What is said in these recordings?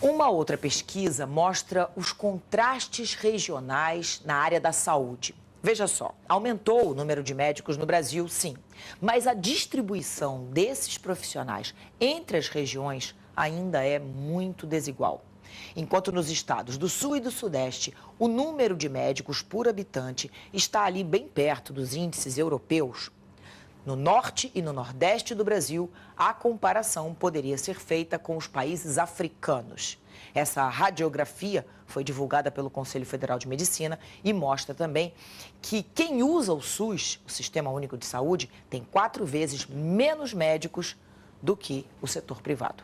Uma outra pesquisa mostra os contrastes regionais na área da saúde. Veja só, aumentou o número de médicos no Brasil, sim, mas a distribuição desses profissionais entre as regiões ainda é muito desigual. Enquanto nos estados do Sul e do Sudeste, o número de médicos por habitante está ali bem perto dos índices europeus, no Norte e no Nordeste do Brasil, a comparação poderia ser feita com os países africanos. Essa radiografia foi divulgada pelo Conselho Federal de Medicina e mostra também que quem usa o SUS, o Sistema Único de Saúde, tem 4 vezes menos médicos do que o setor privado.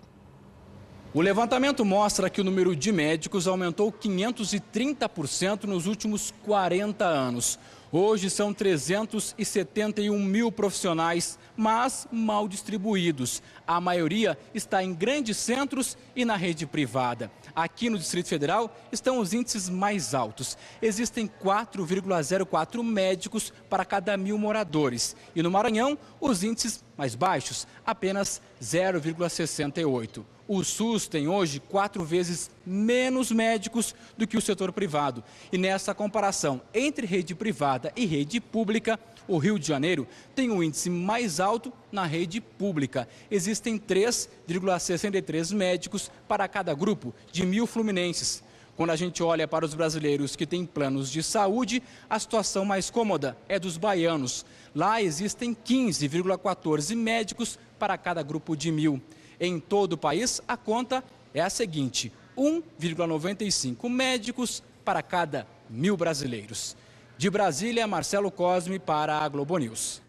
O levantamento mostra que o número de médicos aumentou 530% nos últimos 40 anos. Hoje são 371 mil profissionais, mas mal distribuídos. A maioria está em grandes centros e na rede privada. Aqui no Distrito Federal estão os índices mais altos. Existem 4,04 médicos para cada 1.000 moradores. E no Maranhão, os índices mais baixos, apenas 0,68. O SUS tem hoje 4 vezes menos médicos do que o setor privado. E nessa comparação entre rede privada e rede pública, o Rio de Janeiro tem o índice mais alto na rede pública. Existem 3,63 médicos para cada grupo de 1.000 fluminenses. Quando a gente olha para os brasileiros que têm planos de saúde, a situação mais cômoda é dos baianos. Lá existem 15,14 médicos para cada grupo de 1.000. Em todo o país, a conta é a seguinte: 1,95 médicos para cada 1.000 brasileiros. De Brasília, Marcelo Cosme para a Globo News.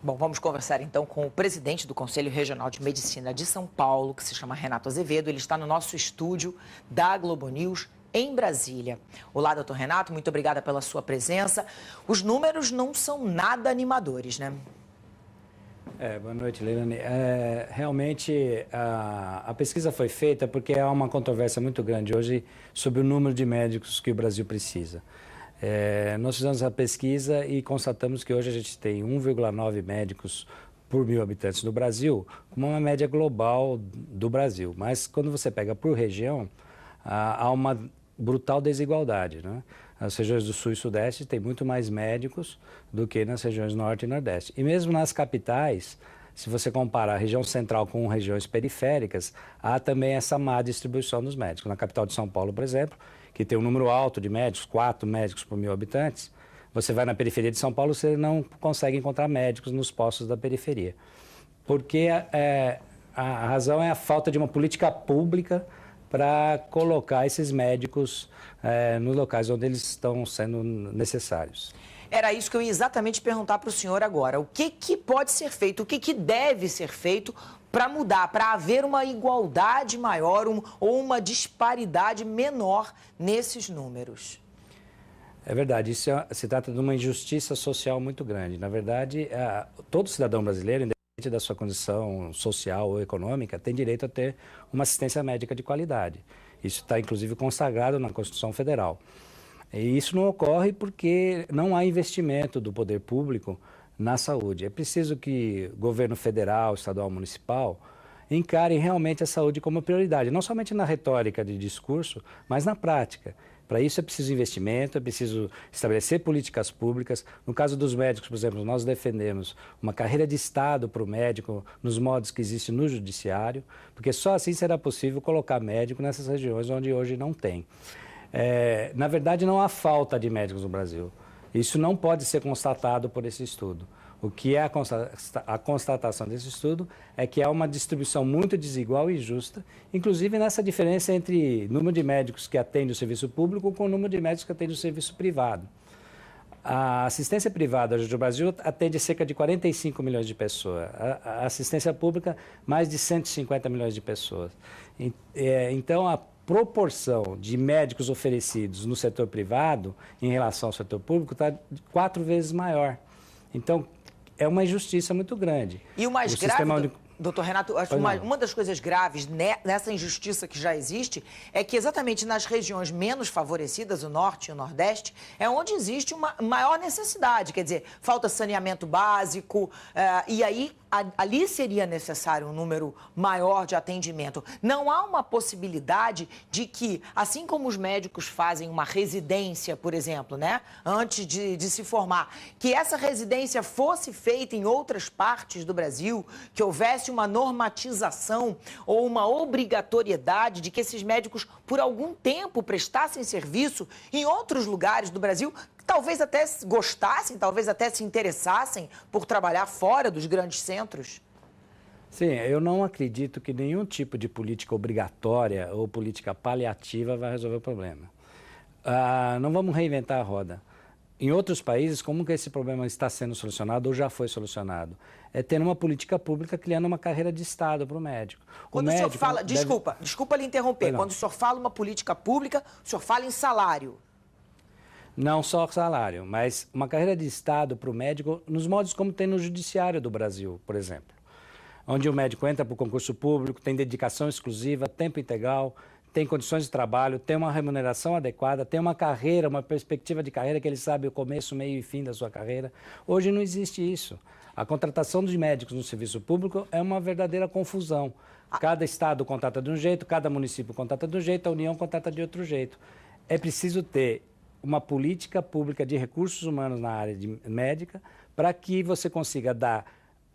Bom, vamos conversar então com o presidente do Conselho Regional de Medicina de São Paulo, que se chama Renato Azevedo. Ele está no nosso estúdio da Globo News em Brasília. Olá, doutor Renato, muito obrigada pela sua presença. Os números não são nada animadores, né? Boa noite, Leilani. Realmente, a pesquisa foi feita porque há uma controvérsia muito grande hoje sobre o número de médicos que o Brasil precisa. Nós fizemos a pesquisa e constatamos que hoje a gente tem 1,9 médicos por 1.000 habitantes no Brasil, como uma média global do Brasil. Mas quando você pega por região, há uma brutal desigualdade, né? As regiões do Sul e Sudeste têm muito mais médicos do que nas regiões Norte e Nordeste. E mesmo nas capitais, se você comparar a região central com regiões periféricas, há também essa má distribuição dos médicos. Na capital de São Paulo, por exemplo, que tem um número alto de médicos, 4 médicos por 1.000 habitantes, você vai na periferia de São Paulo, você não consegue encontrar médicos nos postos da periferia. Porque a razão é a falta de uma política pública para colocar esses médicos nos locais onde eles estão sendo necessários. Era isso que eu ia exatamente perguntar para o senhor agora. O que pode ser feito, o que deve ser feito para mudar, para haver uma igualdade maior ou uma disparidade menor nesses números? É verdade, isso se trata de uma injustiça social muito grande. Na verdade, todo cidadão brasileiro, independente da sua condição social ou econômica, tem direito a ter uma assistência médica de qualidade. Isso está, inclusive, consagrado na Constituição Federal. E isso não ocorre porque não há investimento do poder público na saúde. É preciso que o governo federal, estadual, municipal encarem realmente a saúde como prioridade, não somente na retórica de discurso, mas na prática. Para isso é preciso investimento, é preciso estabelecer políticas públicas. No caso dos médicos, por exemplo, nós defendemos uma carreira de Estado para o médico nos modos que existe no judiciário, porque só assim será possível colocar médico nessas regiões onde hoje não tem. Na verdade, não há falta de médicos no Brasil. Isso não pode ser constatado por esse estudo. O que é a constatação desse estudo é que há uma distribuição muito desigual e injusta, inclusive nessa diferença entre número de médicos que atendem o serviço público com o número de médicos que atendem o serviço privado. A assistência privada hoje no Brasil atende cerca de 45 milhões de pessoas. A assistência pública, mais de 150 milhões de pessoas. Então, a proporção de médicos oferecidos no setor privado em relação ao setor público está 4 vezes maior. Então, é uma injustiça muito grande. E o mais grave, doutor Renato, acho que uma das coisas graves nessa injustiça que já existe é que exatamente nas regiões menos favorecidas, o Norte e o Nordeste, é onde existe uma maior necessidade. Quer dizer, falta saneamento básico, e aí ali seria necessário um número maior de atendimento. Não há uma possibilidade de que, assim como os médicos fazem uma residência, por exemplo, né, antes de se formar, que essa residência fosse feita em outras partes do Brasil, que houvesse uma normatização ou uma obrigatoriedade de que esses médicos, por algum tempo, prestassem serviço em outros lugares do Brasil, talvez até gostassem, talvez até se interessassem por trabalhar fora dos grandes centros? Sim, eu não acredito que nenhum tipo de política obrigatória ou política paliativa vai resolver o problema. Não vamos reinventar a roda. Em outros países, como que esse problema está sendo solucionado ou já foi solucionado? É ter uma política pública criando uma carreira de Estado para o médico. Quando o senhor fala, desculpa lhe interromper, quando o senhor fala uma política pública, o senhor fala em salário. Não só salário, mas uma carreira de Estado para o médico, nos modos como tem no judiciário do Brasil, por exemplo. Onde o médico entra para o concurso público, tem dedicação exclusiva, tempo integral, tem condições de trabalho, tem uma remuneração adequada, tem uma carreira, uma perspectiva de carreira que ele sabe o começo, meio e fim da sua carreira. Hoje não existe isso. A contratação de médicos no serviço público é uma verdadeira confusão. Cada estado contrata de um jeito, cada município contrata de um jeito, a União contrata de outro jeito. É preciso ter uma política pública de recursos humanos na área médica para que você consiga dar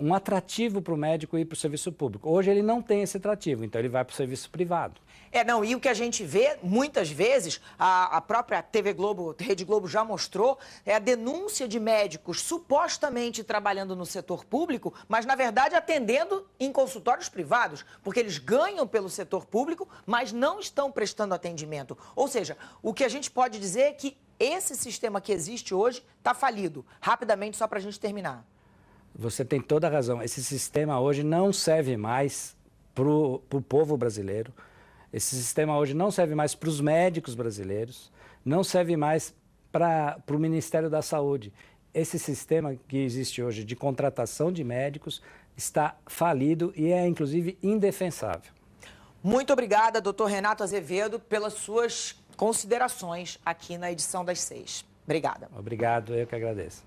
um atrativo para o médico ir para o serviço público. Hoje ele não tem esse atrativo, então ele vai para o serviço privado. E o que a gente vê, muitas vezes, a própria TV Globo, Rede Globo já mostrou, é a denúncia de médicos supostamente trabalhando no setor público, mas, na verdade, atendendo em consultórios privados, porque eles ganham pelo setor público, mas não estão prestando atendimento. Ou seja, o que a gente pode dizer é que esse sistema que existe hoje está falido. Rapidamente, só para a gente terminar. Você tem toda a razão. Esse sistema hoje não serve mais para o povo brasileiro. Esse sistema hoje não serve mais para os médicos brasileiros, não serve mais para o Ministério da Saúde. Esse sistema que existe hoje de contratação de médicos está falido e é, inclusive, indefensável. Muito obrigada, doutor Renato Azevedo, pelas suas considerações aqui na edição das 6. Obrigada. Obrigado, eu que agradeço.